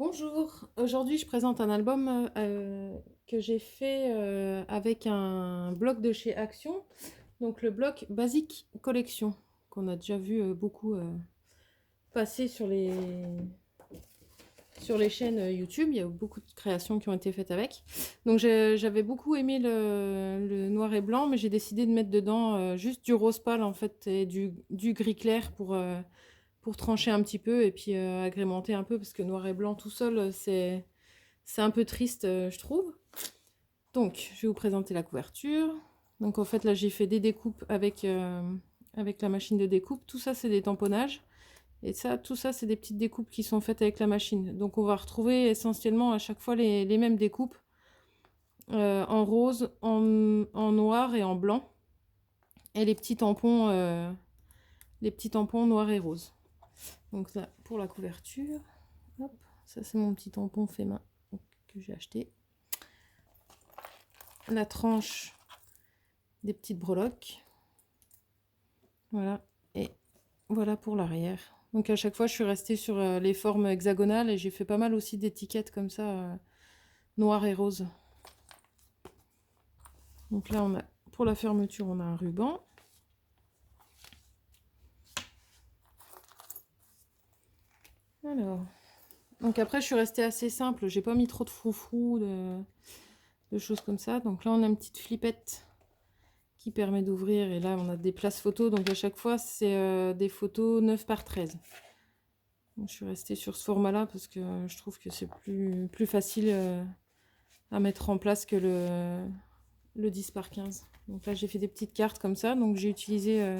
Bonjour, aujourd'hui je présente un album que j'ai fait avec un bloc de chez Action, donc le bloc Basic Collection, qu'on a déjà vu beaucoup passer sur les chaînes YouTube. Il y a beaucoup de créations qui ont été faites avec. Donc j'avais beaucoup aimé le noir et blanc, mais j'ai décidé de mettre dedans juste du rose pâle en fait et du gris clair pour trancher un petit peu et puis agrémenter un peu, parce que noir et blanc tout seul, c'est un peu triste, je trouve. Donc, je vais vous présenter la couverture. Donc, en fait, là, j'ai fait des découpes avec la machine de découpe. Tout ça, c'est des tamponnages. Et ça, tout ça, c'est des petites découpes qui sont faites avec la machine. Donc, on va retrouver essentiellement à chaque fois les mêmes découpes en rose, en noir et en blanc. Et les petits tampons noirs et roses. Donc, là, pour la couverture, hop, ça, c'est mon petit tampon fait main que j'ai acheté. La tranche, des petites breloques. Voilà. Et voilà pour l'arrière. Donc à chaque fois, je suis restée sur les formes hexagonales et j'ai fait pas mal aussi d'étiquettes comme ça, noires et roses. Donc là, pour la fermeture, on a un ruban. Alors, donc après, je suis restée assez simple. J'ai pas mis trop de froufrou, de choses comme ça. Donc là, on a une petite flippette qui permet d'ouvrir. Et là, on a des places photos. Donc à chaque fois, c'est des photos 9 par 13. Donc, je suis restée sur ce format-là parce que je trouve que c'est plus facile à mettre en place que le 10 par 15. Donc là, j'ai fait des petites cartes comme ça. Donc j'ai utilisé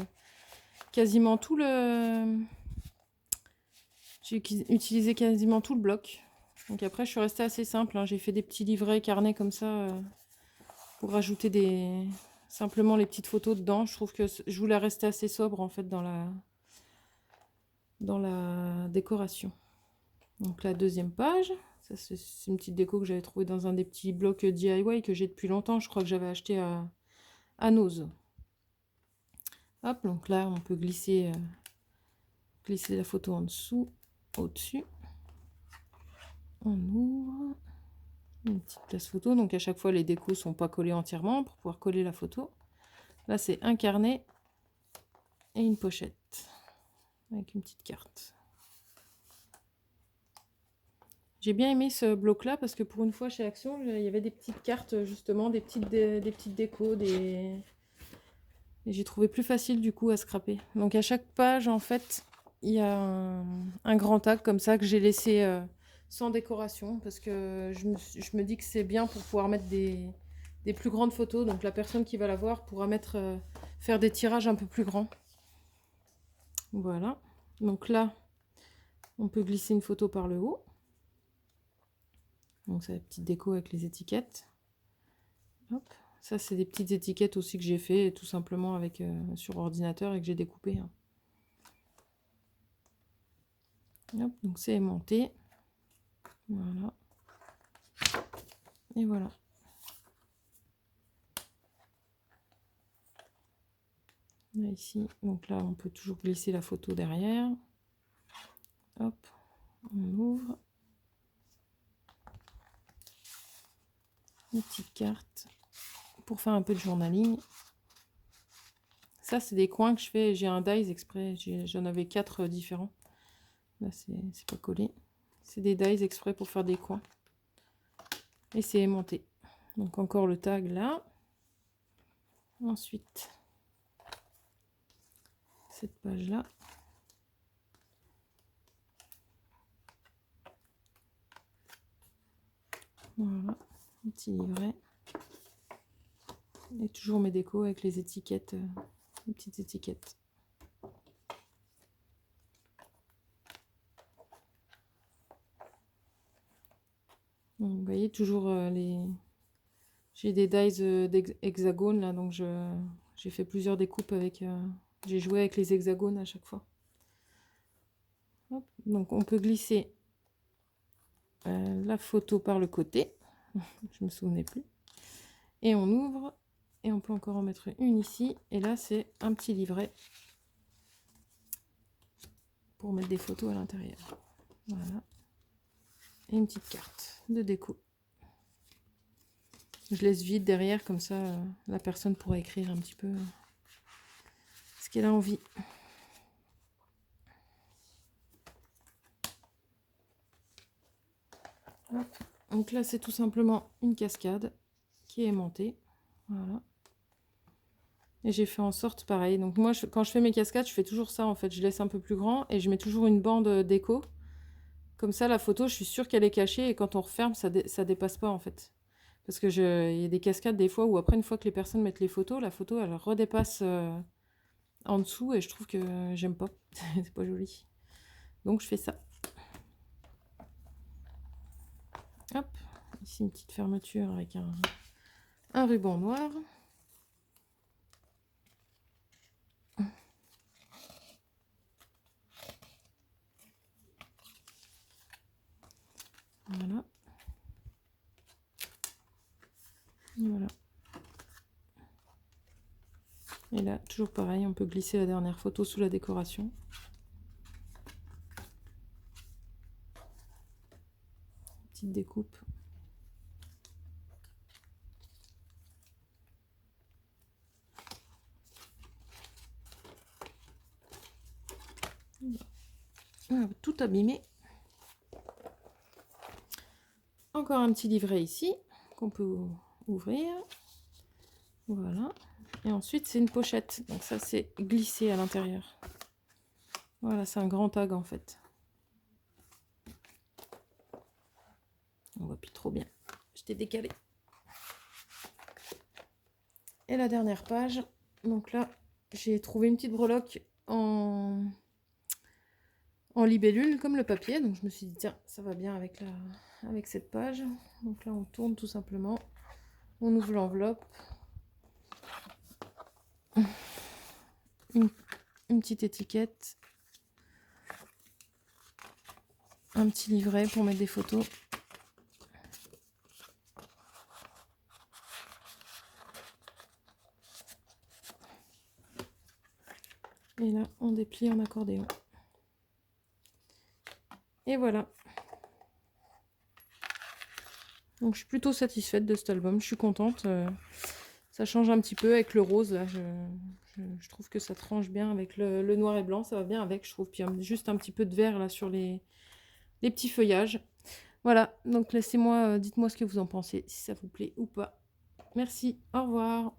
quasiment tout le... J'ai utilisé quasiment tout le bloc. Donc après, je suis restée assez simple, hein. J'ai fait des petits livrets, carnets comme ça pour rajouter simplement les petites photos dedans. Je trouve que je voulais rester assez sobre en fait dans la décoration. Donc la deuxième page, ça c'est une petite déco que j'avais trouvée dans un des petits blocs DIY que j'ai depuis longtemps. Je crois que j'avais acheté à Nose. Hop, donc là on peut glisser la photo en dessous, au-dessus. On ouvre une petite place photo. Donc à chaque fois les décos sont pas collés entièrement pour pouvoir coller la photo. Là c'est un carnet et une pochette avec une petite carte. J'ai bien aimé ce bloc là parce que pour une fois chez Action il y avait des petites cartes justement, des petites décos, et j'ai trouvé plus facile du coup à scraper. Donc à chaque page en fait il y a un grand tag comme ça que j'ai laissé sans décoration parce que je me dis que c'est bien pour pouvoir mettre des plus grandes photos. Donc la personne qui va la voir pourra faire des tirages un peu plus grands. Voilà. Donc là, on peut glisser une photo par le haut. Donc c'est la petite déco avec les étiquettes. Hop. Ça, c'est des petites étiquettes aussi que j'ai fait tout simplement sur ordinateur et que j'ai découpé, hein. Hop, donc c'est aimanté. Voilà. Et voilà. Là, ici, donc là, on peut toujours glisser la photo derrière. Hop, on ouvre. Une petite carte pour faire un peu de journaling. Ça, c'est des coins que je fais. J'ai un dies exprès. J'en avais 4 différents. Là, c'est pas collé. C'est des dies exprès pour faire des coins. Et c'est aimanté. Donc encore le tag là. Ensuite, cette page là. Voilà, un petit livret. Et toujours mes décos avec les étiquettes, les petites étiquettes. Donc, vous voyez, toujours j'ai des dies d'hexagones là, donc j'ai fait plusieurs découpes avec... j'ai joué avec les hexagones à chaque fois. Hop. Donc on peut glisser la photo par le côté. Je me souvenais plus. Et on ouvre. Et on peut encore en mettre une ici. Et là, c'est un petit livret pour mettre des photos à l'intérieur. Voilà. et une petite carte de déco. Je laisse vide derrière, comme ça la personne pourra écrire un petit peu ce qu'elle a envie. Hop. Donc là, c'est tout simplement une cascade qui est aimantée. Voilà. Et j'ai fait en sorte, pareil. Donc moi, quand je fais mes cascades, je fais toujours ça en fait. Je laisse un peu plus grand et je mets toujours une bande déco. Comme ça, la photo, je suis sûre qu'elle est cachée et quand on referme, ça dépasse pas en fait. Parce que il y a des cascades des fois où après, une fois que les personnes mettent les photos, la photo, elle redépasse en dessous et je trouve que j'aime pas. C'est pas joli. Donc je fais ça. Hop. Ici, une petite fermeture avec un ruban noir. Voilà. Et voilà. Et là, toujours pareil, on peut glisser la dernière photo sous la décoration. Petite découpe. Tout abîmé. Encore un petit livret ici qu'on peut ouvrir. Voilà. Et ensuite, c'est une pochette. Donc ça, c'est glissé à l'intérieur. Voilà, c'est un grand tag en fait. On voit plus trop bien. Je t'ai décalé. Et la dernière page. Donc là, j'ai trouvé une petite breloque en libellule comme le papier. Donc je me suis dit, tiens, ça va bien avec cette page. Donc là, on tourne tout simplement. On ouvre l'enveloppe. Une petite étiquette. Un petit livret pour mettre des photos. Et là, on déplie en accordéon. Et voilà. Donc je suis plutôt satisfaite de cet album. Je suis contente. Ça change un petit peu avec le rose. Là. Je trouve que ça tranche bien avec le noir et blanc. Ça va bien avec, je trouve. Puis juste un petit peu de vert là sur les petits feuillages. Voilà. Donc laissez-moi, dites-moi ce que vous en pensez, si ça vous plaît ou pas. Merci. Au revoir.